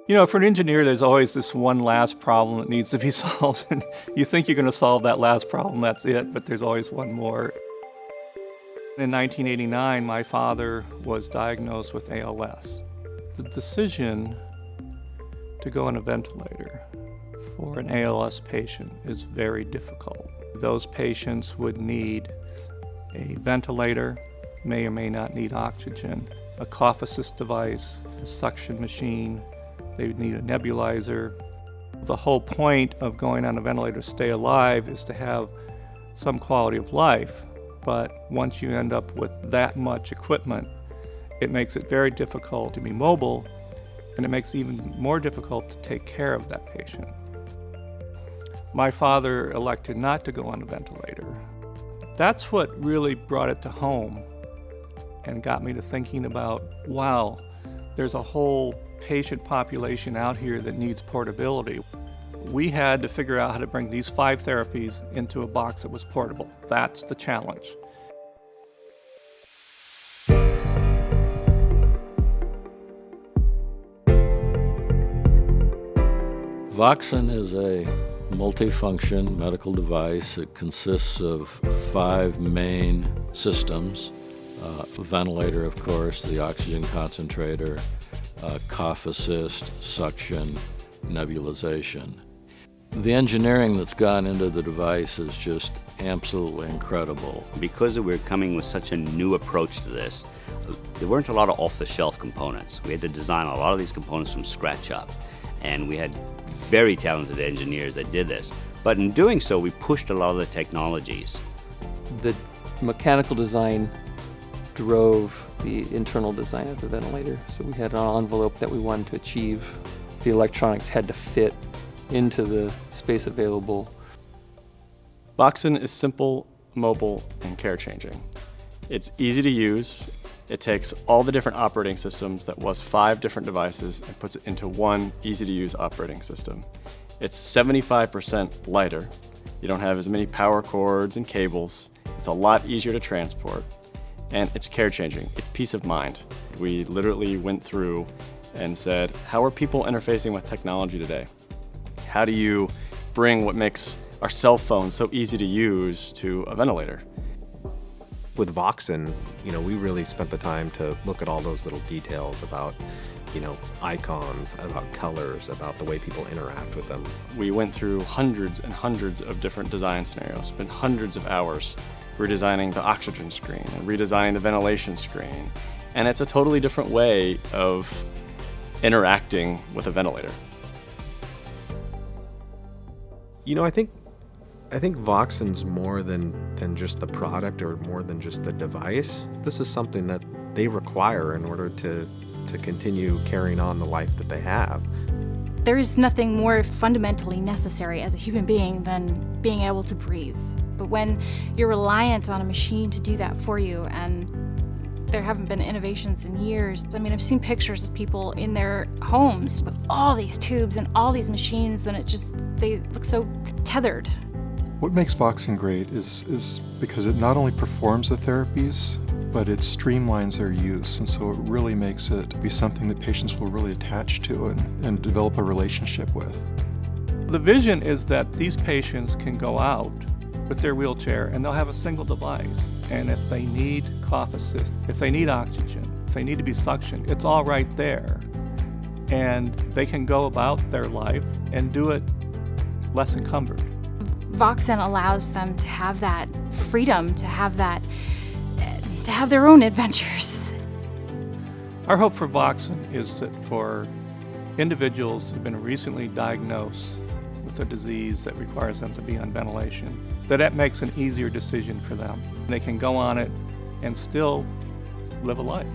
You know, for an engineer, there's always this one last problem that needs to be solved. And you think you're going to solve that last problem, that's it, but there's always one more. In 1989, my father was diagnosed with ALS. The decision to go on a ventilator for an ALS patient is very difficult. Those patients would need a ventilator, may or may not need oxygen, a cough assist device, a suction machine. They would need a nebulizer. The whole point of going on a ventilator to stay alive is to have some quality of life. But once you end up with that much equipment, it makes it very difficult to be mobile, and it makes it even more difficult to take care of that patient. My father elected not to go on a ventilator. That's what really brought it to home and got me to thinking about, wow, there's a whole patient population out here that needs portability. We had to figure out how to bring these 5 therapies into a box that was portable. That's the challenge. VOCSN is a multifunction medical device. It consists of 5 main systems. Ventilator, of course, the oxygen concentrator, cough assist, suction, nebulization. The engineering that's gone into the device is just absolutely incredible. Because we're coming with such a new approach to this, there weren't a lot of off-the-shelf components. We had to design a lot of these components from scratch up, and we had very talented engineers that did this. But in doing so, we pushed a lot of the technologies. The mechanical design drove the internal design of the ventilator. So we had an envelope that we wanted to achieve. The electronics had to fit into the space available. VOCSN is simple, mobile, and care-changing. It's easy to use. It takes all the different operating systems that was 5 different devices and puts it into one easy-to-use operating system. It's 75% lighter. You don't have as many power cords and cables. It's a lot easier to transport. And it's care-changing. It's peace of mind. We literally went through and said, how are people interfacing with technology today? How do you bring what makes our cell phones so easy to use to a ventilator? With VOCSN, we really spent the time to look at all those little details about, icons, about colors, about the way people interact with them. We went through hundreds and hundreds of different design scenarios, spent hundreds of hours redesigning the oxygen screen and redesigning the ventilation screen. And it's a totally different way of interacting with a ventilator. I think VOCSN's more than just the product or more than just the device. This is something that they require in order to continue carrying on the life that they have. There is nothing more fundamentally necessary as a human being than being able to breathe. But when you're reliant on a machine to do that for you, and there haven't been innovations in years. I mean, I've seen pictures of people in their homes with all these tubes and all these machines, and they look so tethered. What makes VOCSN great is because it not only performs the therapies, but it streamlines their use, and so it really makes it be something that patients will really attach to and develop a relationship with. The vision is that these patients can go out with their wheelchair and they'll have a single device. And if they need cough assist, if they need oxygen, if they need to be suctioned, it's all right there. And they can go about their life and do it less encumbered. VOCSN allows them to have that freedom, to have their own adventures. Our hope for VOCSN is that for individuals who've been recently diagnosed with a disease that requires them to be on ventilation, that makes an easier decision for them. They can go on it and still live a life.